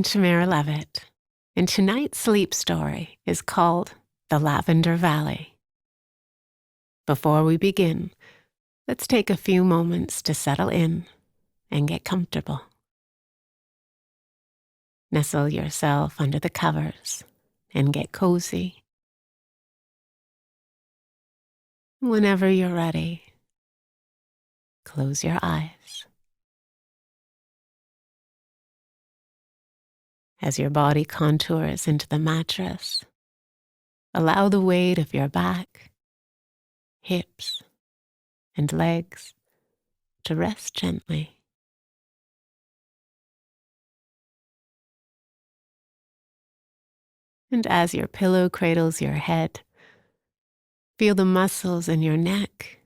Tamara Levitt, and tonight's sleep story is called The Lavender Valley. Before we begin, let's take a few moments to settle in and get comfortable. Nestle yourself under the covers and get cozy. Whenever you're ready, close your eyes. As your body contours into the mattress, allow the weight of your back, hips, and legs to rest gently. And as your pillow cradles your head, feel the muscles in your neck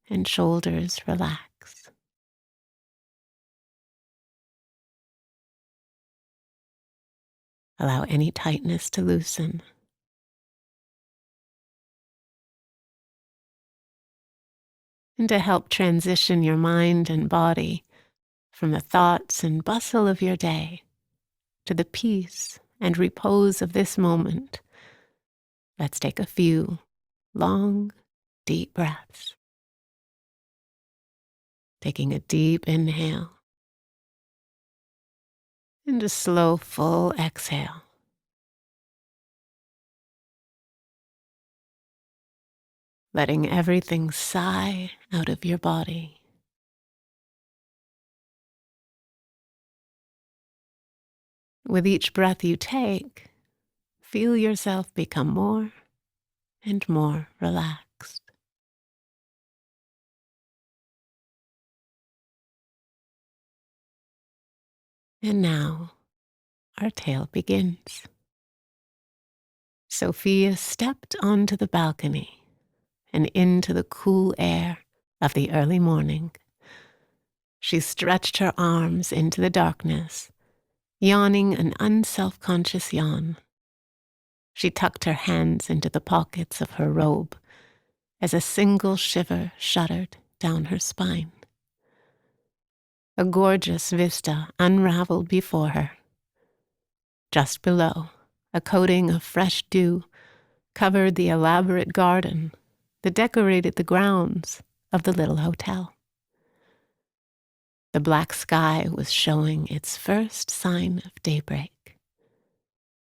and shoulders relax. Allow any tightness to loosen. And to help transition your mind and body from the thoughts and bustle of your day to the peace and repose of this moment, let's take a few long, deep breaths. Taking a deep inhale and a slow, full exhale. Letting everything sigh out of your body. With each breath you take, feel yourself become more and more relaxed. And now, our tale begins. Sophia stepped onto the balcony and into the cool air of the early morning. She stretched her arms into the darkness, yawning an unself-conscious yawn. She tucked her hands into the pockets of her robe as a single shiver shuddered down her spine. A gorgeous vista unraveled before her. Just below, a coating of fresh dew covered the elaborate garden that decorated the grounds of the little hotel. The black sky was showing its first sign of daybreak.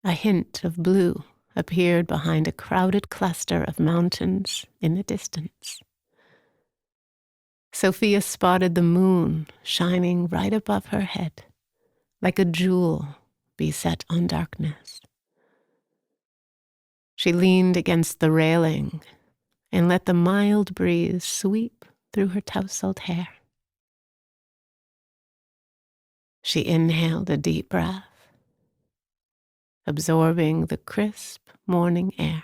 A hint of blue appeared behind a crowded cluster of mountains in the distance. Sophia spotted the moon shining right above her head, like a jewel beset on darkness. She leaned against the railing and let the mild breeze sweep through her tousled hair. She inhaled a deep breath, absorbing the crisp morning air.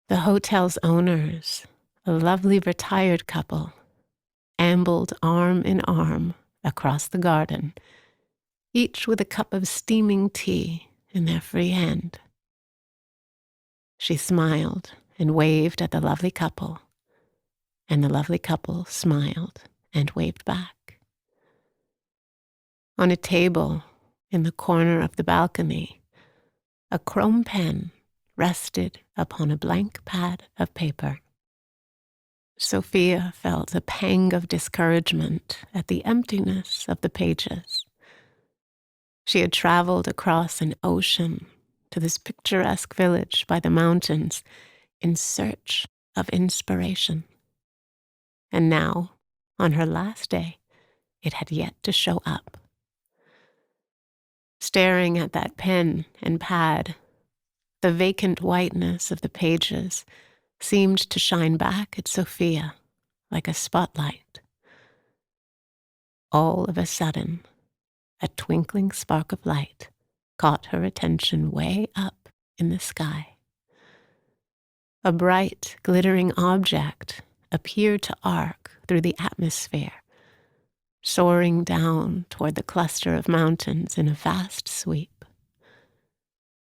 The hotel's owners, a lovely retired couple, ambled arm in arm across the garden, each with a cup of steaming tea in their free hand. She smiled and waved at the lovely couple, and the lovely couple smiled and waved back. On a table in the corner of the balcony, a chrome pen rested upon a blank pad of paper. Sophia felt a pang of discouragement at the emptiness of the pages. She had traveled across an ocean to this picturesque village by the mountains in search of inspiration. And now, on her last day, it had yet to show up. Staring at that pen and pad, the vacant whiteness of the pages seemed to shine back at Sophia like a spotlight. All of a sudden, a twinkling spark of light caught her attention way up in the sky. A bright, glittering object appeared to arc through the atmosphere, soaring down toward the cluster of mountains in a vast sweep.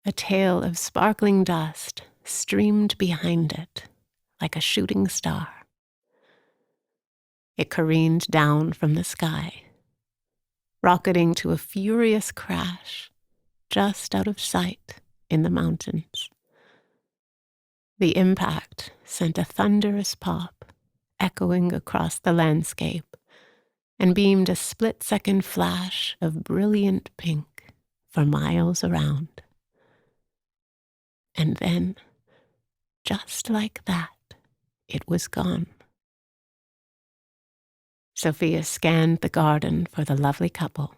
A tail of sparkling dust streamed behind it like a shooting star. It careened down from the sky, rocketing to a furious crash just out of sight in the mountains. The impact sent a thunderous pop echoing across the landscape and beamed a split-second flash of brilliant pink for miles around. And then, just like that, it was gone. Sophia scanned the garden for the lovely couple,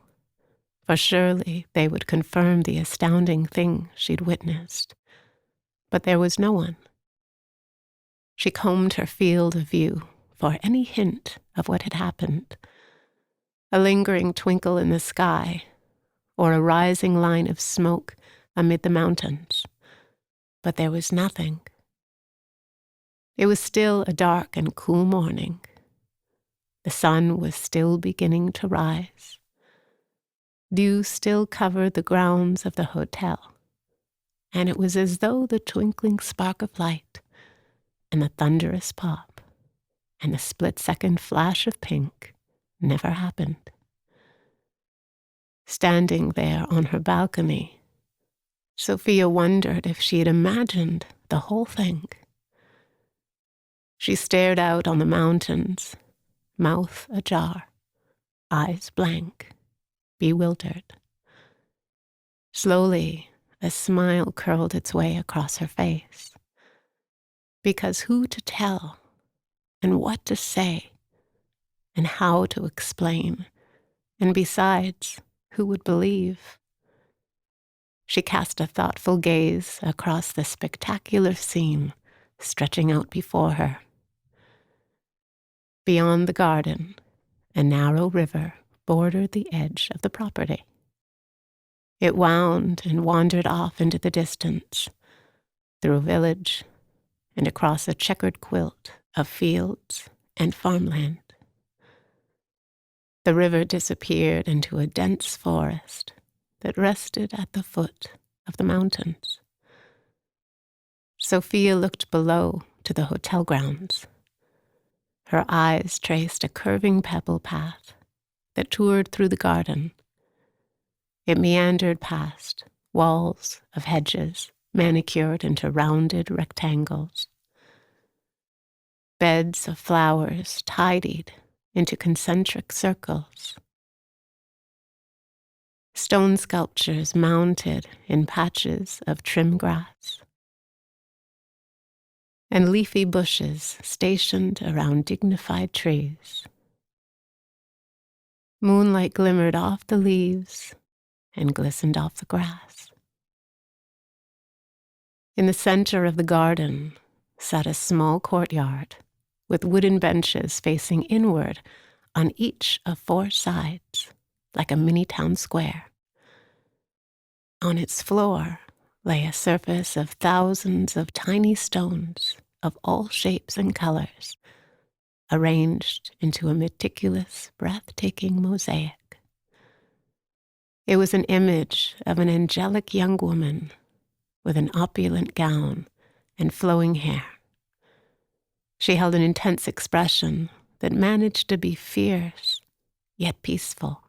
for surely they would confirm the astounding thing she'd witnessed. But there was no one. She combed her field of view for any hint of what had happened. A lingering twinkle in the sky, or a rising line of smoke amid the mountains. But there was nothing. It was still a dark and cool morning. The sun was still beginning to rise. Dew still covered the grounds of the hotel, and it was as though the twinkling spark of light and the thunderous pop and the split-second flash of pink never happened. Standing there on her balcony, Sophia wondered if she had imagined the whole thing. She stared out on the mountains, mouth ajar, eyes blank, bewildered. Slowly, a smile curled its way across her face. Because who to tell, and what to say, and how to explain, and besides, who would believe? She cast a thoughtful gaze across the spectacular scene stretching out before her. Beyond the garden, a narrow river bordered the edge of the property. It wound and wandered off into the distance, through a village, and across a checkered quilt of fields and farmland. The river disappeared into a dense forest that rested at the foot of the mountains. Sophia looked below to the hotel grounds. Her eyes traced a curving pebble path that toured through the garden. It meandered past walls of hedges manicured into rounded rectangles. Beds of flowers tidied into concentric circles. Stone sculptures mounted in patches of trim grass. And leafy bushes stationed around dignified trees. Moonlight glimmered off the leaves and glistened off the grass. In the center of the garden sat a small courtyard with wooden benches facing inward on each of 4 sides, like a mini town square. On its floor lay a surface of thousands of tiny stones of all shapes and colors, arranged into a meticulous, breathtaking mosaic. It was an image of an angelic young woman with an opulent gown and flowing hair. She held an intense expression that managed to be fierce, yet peaceful.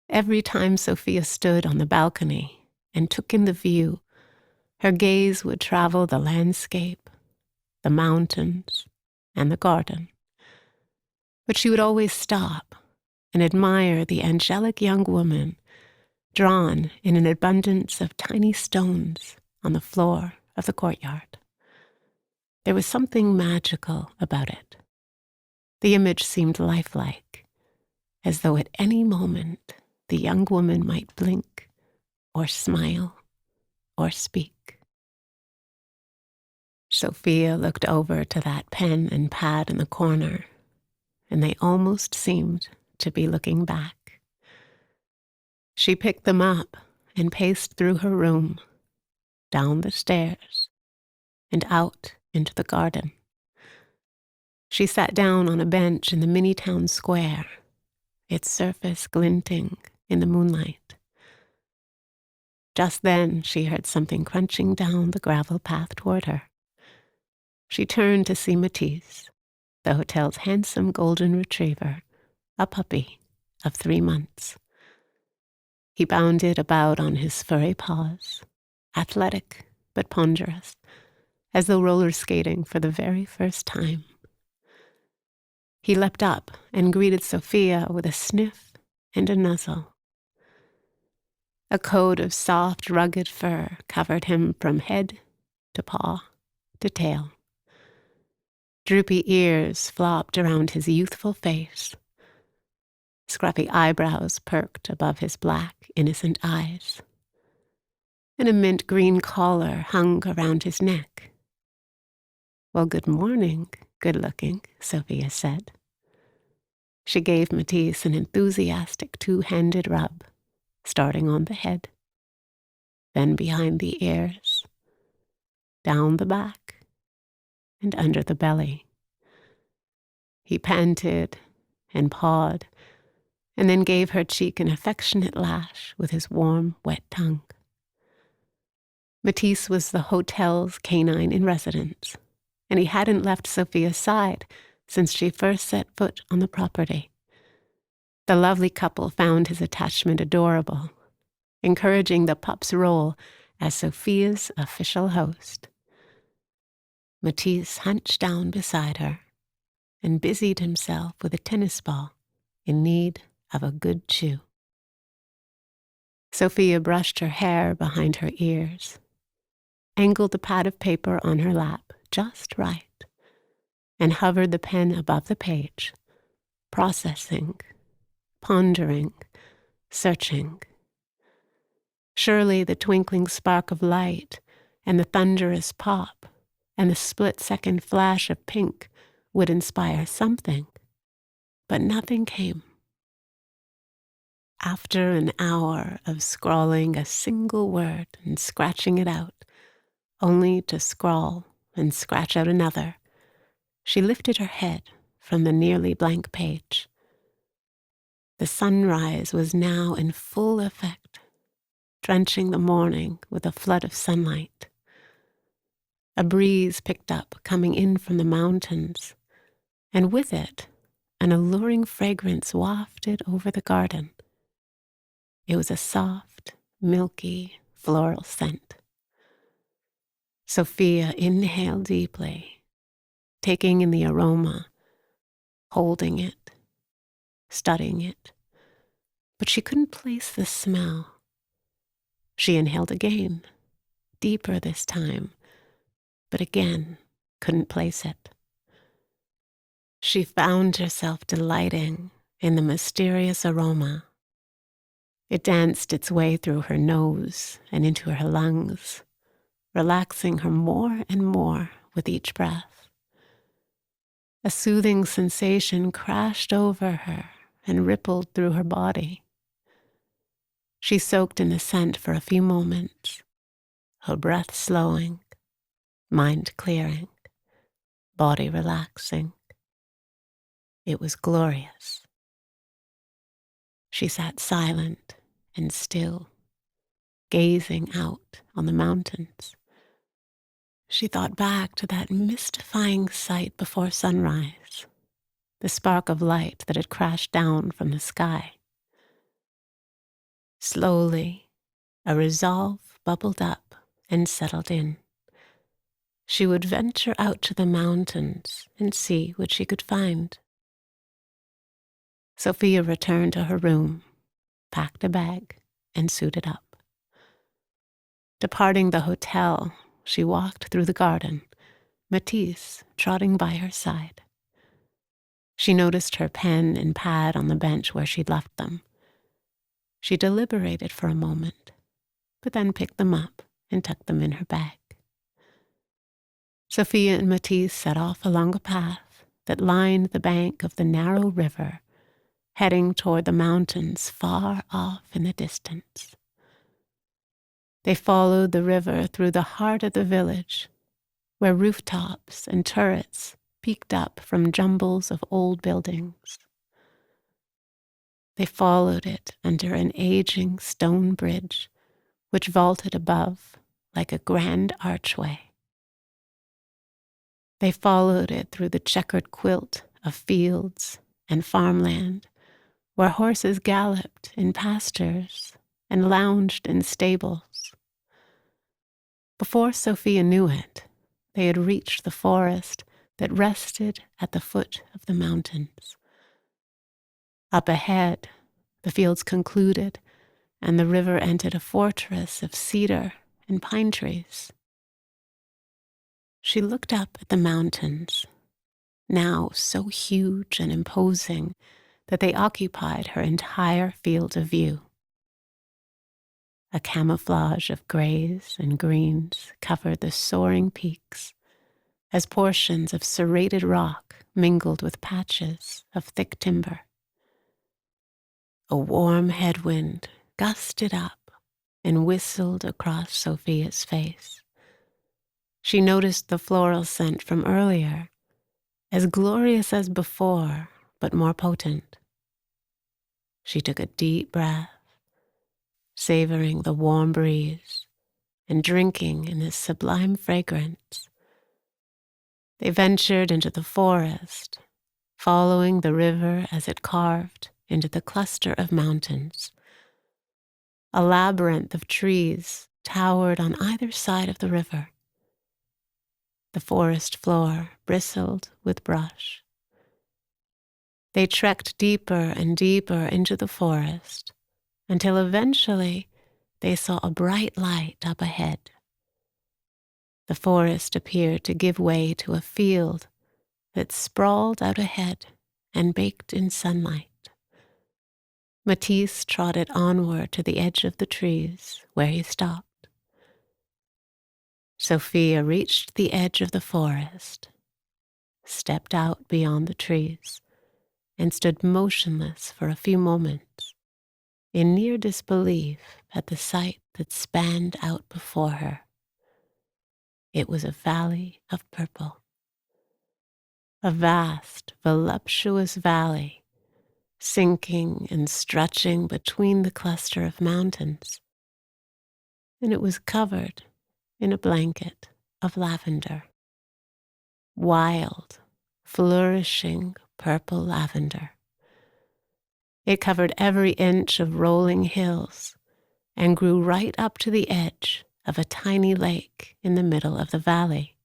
Every time Sophia stood on the balcony and took in the view, her gaze would travel the landscape, the mountains, and the garden. But she would always stop and admire the angelic young woman drawn in an abundance of tiny stones on the floor of the courtyard. There was something magical about it. The image seemed lifelike, as though at any moment the young woman might blink or smile or speak. Sophia looked over to that pen and pad in the corner, and they almost seemed to be looking back. She picked them up and paced through her room, down the stairs, and out into the garden. She sat down on a bench in the mini town square, its surface glinting in the moonlight. Just then she heard something crunching down the gravel path toward her. She turned to see Matisse, the hotel's handsome golden retriever, a puppy, of 3 months. He bounded about on his furry paws, athletic but ponderous, as though roller skating for the very first time. He leapt up and greeted Sophia with a sniff and a nuzzle. A coat of soft, rugged fur covered him from head to paw to tail. Droopy ears flopped around his youthful face. Scruffy eyebrows perked above his black, innocent eyes. And a mint green collar hung around his neck. "Well, good morning, good-looking," Sophia said. She gave Matisse an enthusiastic 2-handed rub, starting on the head, then behind the ears, down the back, and under the belly. He panted and pawed, and then gave her cheek an affectionate lash with his warm, wet tongue. Matisse was the hotel's canine in residence, and he hadn't left Sophia's side since she first set foot on the property. The lovely couple found his attachment adorable, encouraging the pup's role as Sophia's official host. Matisse hunched down beside her and busied himself with a tennis ball in need of a good chew. Sophia brushed her hair behind her ears, angled the pad of paper on her lap just right, and hovered the pen above the page, processing, pondering, searching. Surely the twinkling spark of light and the thunderous pop and the split-second flash of pink would inspire something, but nothing came. After an hour of scrawling a single word and scratching it out, only to scrawl and scratch out another, she lifted her head from the nearly blank page. The sunrise was now in full effect, drenching the morning with a flood of sunlight. A breeze picked up coming in from the mountains, and with it, an alluring fragrance wafted over the garden. It was a soft, milky, floral scent. Sophia inhaled deeply, taking in the aroma, holding it, studying it, but she couldn't place the smell. She inhaled again, deeper this time, but again couldn't place it. She found herself delighting in the mysterious aroma. It danced its way through her nose and into her lungs, relaxing her more and more with each breath. A soothing sensation crashed over her and rippled through her body. She soaked in the scent for a few moments, her breath slowing, mind clearing, body relaxing. It was glorious. She sat silent and still, gazing out on the mountains. She thought back to that mystifying sight before sunrise, the spark of light that had crashed down from the sky. Slowly, a resolve bubbled up and settled in. She would venture out to the mountains and see what she could find. Sophia returned to her room, packed a bag, and suited up. Departing the hotel, she walked through the garden, Matisse trotting by her side. She noticed her pen and pad on the bench where she'd left them. She deliberated for a moment, but then picked them up and tucked them in her bag. Sophia and Matisse set off along a path that lined the bank of the narrow river, heading toward the mountains far off in the distance. They followed the river through the heart of the village, where rooftops and turrets peeked up from jumbles of old buildings. They followed it under an aging stone bridge, which vaulted above like a grand archway. They followed it through the checkered quilt of fields and farmland, where horses galloped in pastures and lounged in stables. Before Sophia knew it, they had reached the forest that rested at the foot of the mountains. Up ahead, the fields concluded, and the river entered a fortress of cedar and pine trees. She looked up at the mountains, now so huge and imposing that they occupied her entire field of view. A camouflage of grays and greens covered the soaring peaks as portions of serrated rock mingled with patches of thick timber. A warm headwind gusted up and whistled across Sophia's face. She noticed the floral scent from earlier, as glorious as before, but more potent. She took a deep breath, savoring the warm breeze and drinking in this sublime fragrance. They ventured into the forest, following the river as it carved into the cluster of mountains. A labyrinth of trees towered on either side of the river. The forest floor bristled with brush. They trekked deeper and deeper into the forest until eventually they saw a bright light up ahead. The forest appeared to give way to a field that sprawled out ahead and baked in sunlight. Matisse trotted onward to the edge of the trees, where he stopped. Sophia reached the edge of the forest, stepped out beyond the trees, and stood motionless for a few moments, in near disbelief at the sight that spanned out before her. It was a valley of purple. A vast, voluptuous valley, sinking and stretching between the cluster of mountains, and it was covered in a blanket of lavender. Wild, flourishing purple lavender. It covered every inch of rolling hills and grew right up to the edge of a tiny lake in the middle of the valley.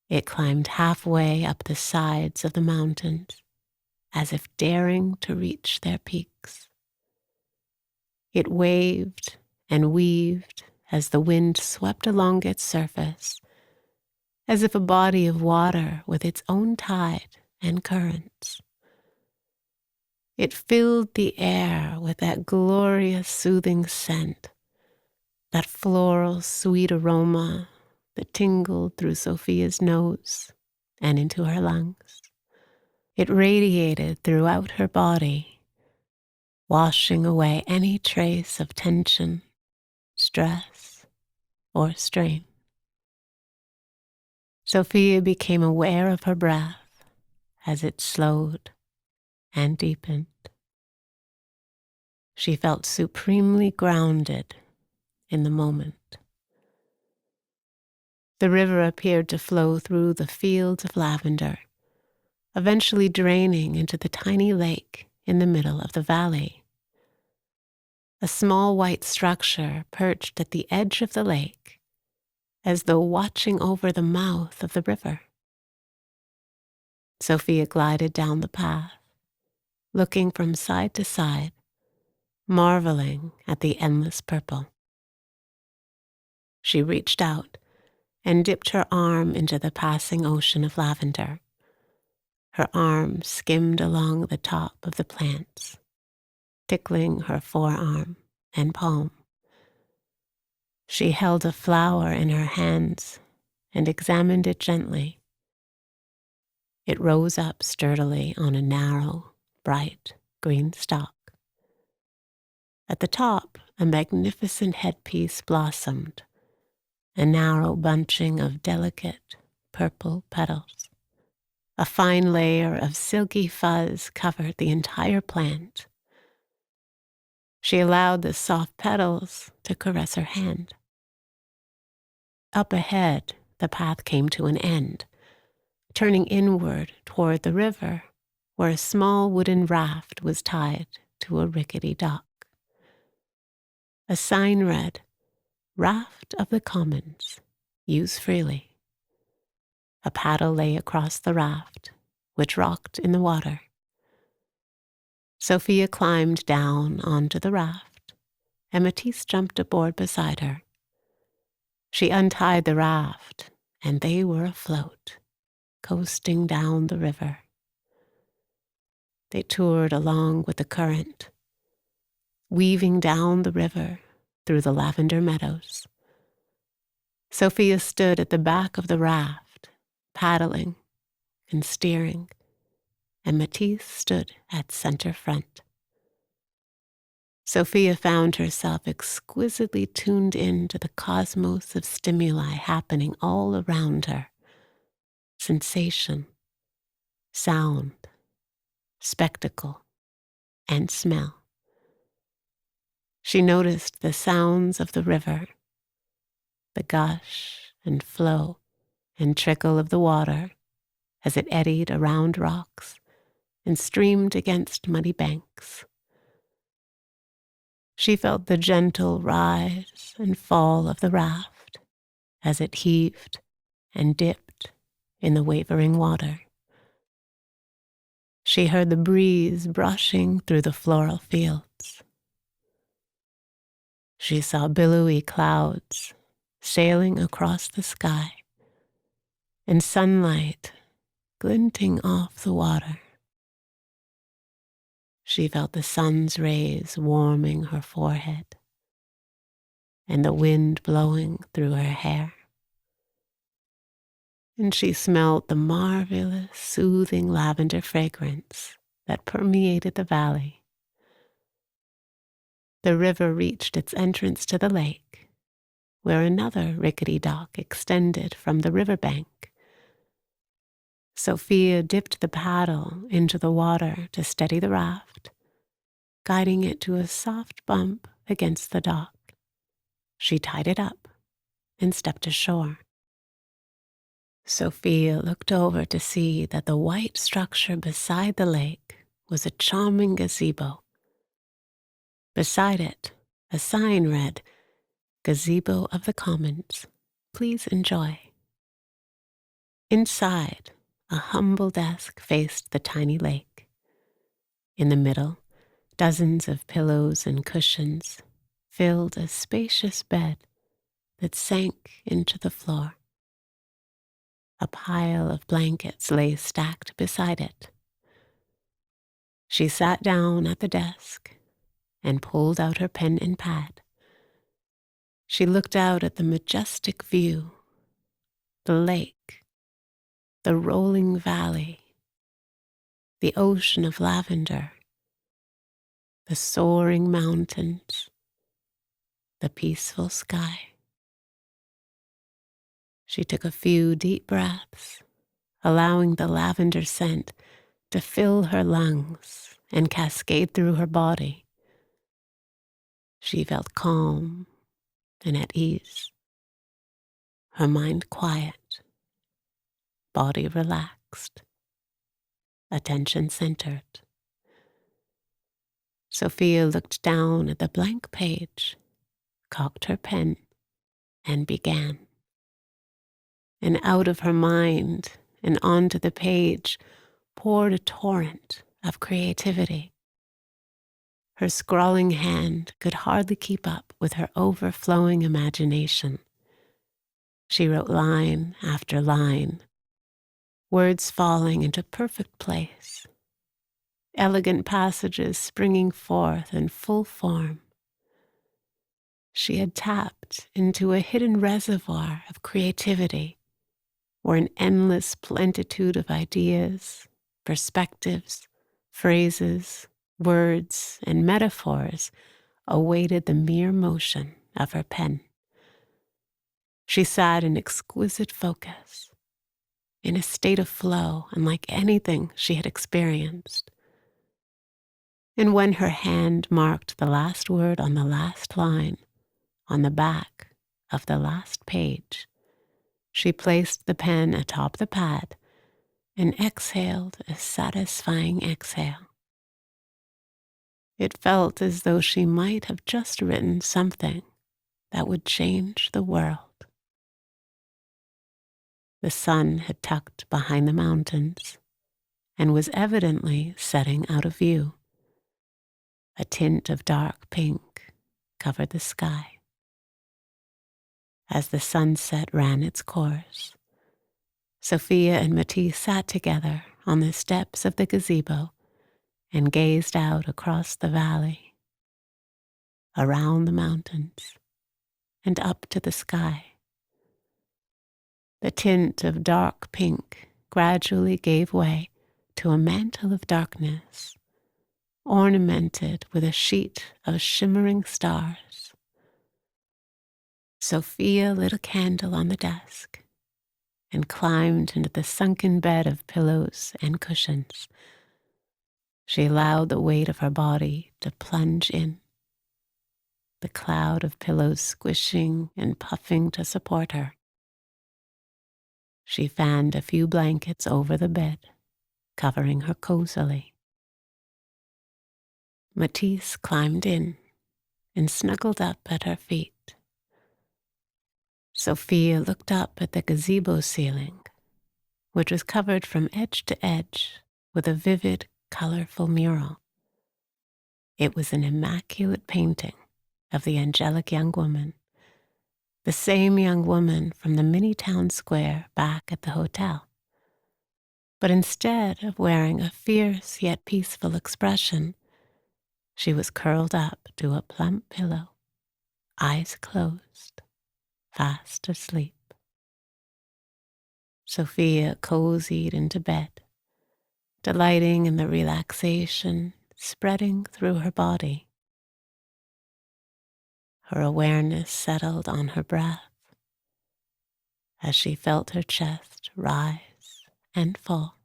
It climbed halfway up the sides of the mountains, as if daring to reach their peaks. It waved and weaved as the wind swept along its surface, as if a body of water with its own tide and currents. It filled the air with that glorious, soothing scent, that floral, sweet aroma that tingled through Sophia's nose and into her lungs. It radiated throughout her body, washing away any trace of tension, stress, or strain. Sophia became aware of her breath as it slowed and deepened. She felt supremely grounded in the moment. The river appeared to flow through the fields of lavender, eventually draining into the tiny lake in the middle of the valley. A small white structure perched at the edge of the lake, as though watching over the mouth of the river. Sophia glided down the path, looking from side to side, marveling at the endless purple. She reached out and dipped her arm into the passing ocean of lavender. Her arm skimmed along the top of the plants, tickling her forearm and palm. She held a flower in her hands and examined it gently. It rose up sturdily on a narrow, bright green stalk. At the top, a magnificent headpiece blossomed, a narrow bunching of delicate purple petals. A fine layer of silky fuzz covered the entire plant. She allowed the soft petals to caress her hand. Up ahead, the path came to an end, turning inward toward the river, where a small wooden raft was tied to a rickety dock. A sign read, "Raft of the Commons, use freely." A paddle lay across the raft, which rocked in the water. Sophia climbed down onto the raft, and Matisse jumped aboard beside her. She untied the raft, and they were afloat, coasting down the river. They toured along with the current, weaving down the river through the lavender meadows. Sophia stood at the back of the raft, paddling and steering, and Matisse stood at center front. Sophia found herself exquisitely tuned in to the cosmos of stimuli happening all around her. Sensation, sound, spectacle, and smell. She noticed the sounds of the river, the gush and flow and trickle of the water as it eddied around rocks and streamed against muddy banks. She felt the gentle rise and fall of the raft as it heaved and dipped in the wavering water. She heard the breeze brushing through the floral fields. She saw billowy clouds sailing across the sky and sunlight glinting off the water. She felt the sun's rays warming her forehead and the wind blowing through her hair. And she smelled the marvelous, soothing lavender fragrance that permeated the valley. The river reached its entrance to the lake, where another rickety dock extended from the riverbank. Sophia dipped the paddle into the water to steady the raft, guiding it to a soft bump against the dock. She tied it up and stepped ashore. Sophia looked over to see that the white structure beside the lake was a charming gazebo. Beside it, a sign read, "Gazebo of the Commons, please enjoy." Inside, a humble desk faced the tiny lake. In the middle, dozens of pillows and cushions filled a spacious bed that sank into the floor. A pile of blankets lay stacked beside it. She sat down at the desk and pulled out her pen and pad. She looked out at the majestic view, the lake, the rolling valley, the ocean of lavender, the soaring mountains, the peaceful sky. She took a few deep breaths, allowing the lavender scent to fill her lungs and cascade through her body. She felt calm and at ease, her mind quiet, body relaxed, attention centered. Sophia looked down at the blank page, cocked her pen, and began. And out of her mind and onto the page poured a torrent of creativity. Her scrawling hand could hardly keep up with her overflowing imagination. She wrote line after line, words falling into perfect place, elegant passages springing forth in full form. She had tapped into a hidden reservoir of creativity, where an endless plenitude of ideas, perspectives, phrases, words, and metaphors awaited the mere motion of her pen. She sat in exquisite focus, in a state of flow unlike anything she had experienced. And when her hand marked the last word on the last line, on the back of the last page, she placed the pen atop the pad and exhaled a satisfying exhale. It felt as though she might have just written something that would change the world. The sun had tucked behind the mountains and was evidently setting out of view. A tint of dark pink covered the sky. As the sunset ran its course, Sophia and Matisse sat together on the steps of the gazebo and gazed out across the valley, around the mountains, and up to the sky. The tint of dark pink gradually gave way to a mantle of darkness, ornamented with a sheet of shimmering stars. Sophia lit a candle on the desk and climbed into the sunken bed of pillows and cushions. She allowed the weight of her body to plunge in, the cloud of pillows squishing and puffing to support her. She fanned a few blankets over the bed, covering her cozily. Matisse climbed in and snuggled up at her feet. Sophia looked up at the gazebo ceiling, which was covered from edge to edge with a vivid, colorful mural. It was an immaculate painting of the angelic young woman, the same young woman from the mini town square back at the hotel. But instead of wearing a fierce yet peaceful expression, she was curled up to a plump pillow, eyes closed, fast asleep. Sophia cozied into bed, delighting in the relaxation spreading through her body. Her awareness settled on her breath as she felt her chest rise and fall,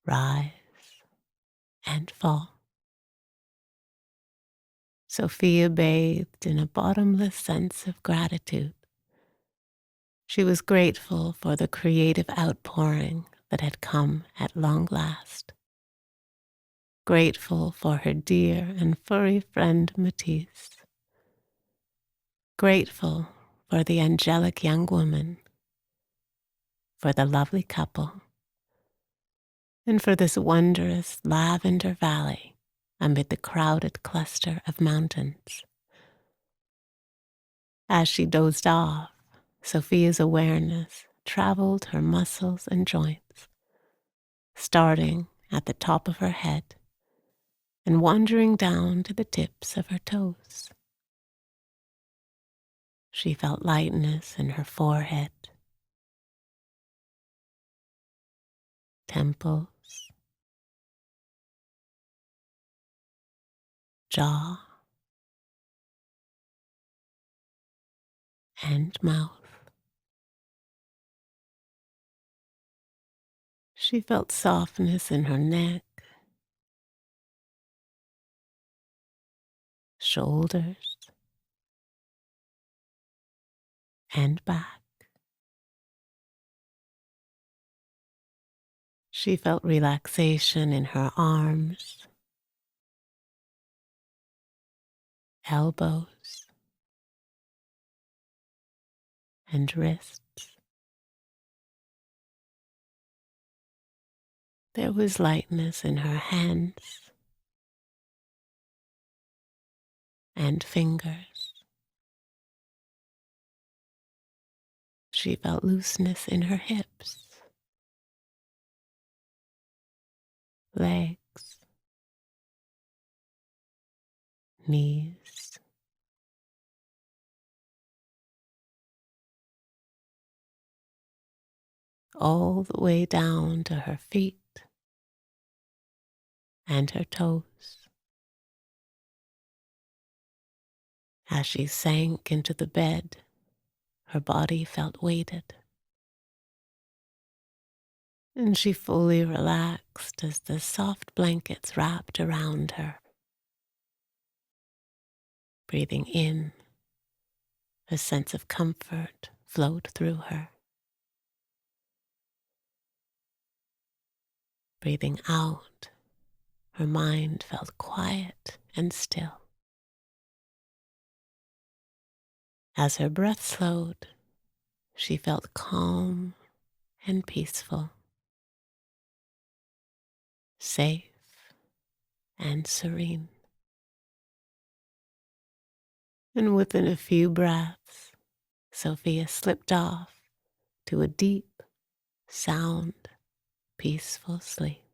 rise and fall. Sophia bathed in a bottomless sense of gratitude. She was grateful for the creative outpouring that had come at long last. Grateful for her dear and furry friend Matisse. Grateful for the angelic young woman, for the lovely couple, and for this wondrous lavender valley amid the crowded cluster of mountains. As she dozed off, Sophia's awareness traveled her muscles and joints, starting at the top of her head and wandering down to the tips of her toes. She felt lightness in her forehead, temples, jaw, and mouth. She felt softness in her neck, shoulders, and back. She felt relaxation in her arms, elbows, and wrists. There was lightness in her hands and fingers. She felt looseness in her hips, legs, knees, all the way down to her feet and her toes. As she sank into the bed, her body felt weighted, and she fully relaxed as the soft blankets wrapped around her. Breathing in, a sense of comfort flowed through her. Breathing out, her mind felt quiet and still. As her breath slowed, she felt calm and peaceful, safe and serene. And within a few breaths, Sophia slipped off to a deep, sound, peaceful sleep.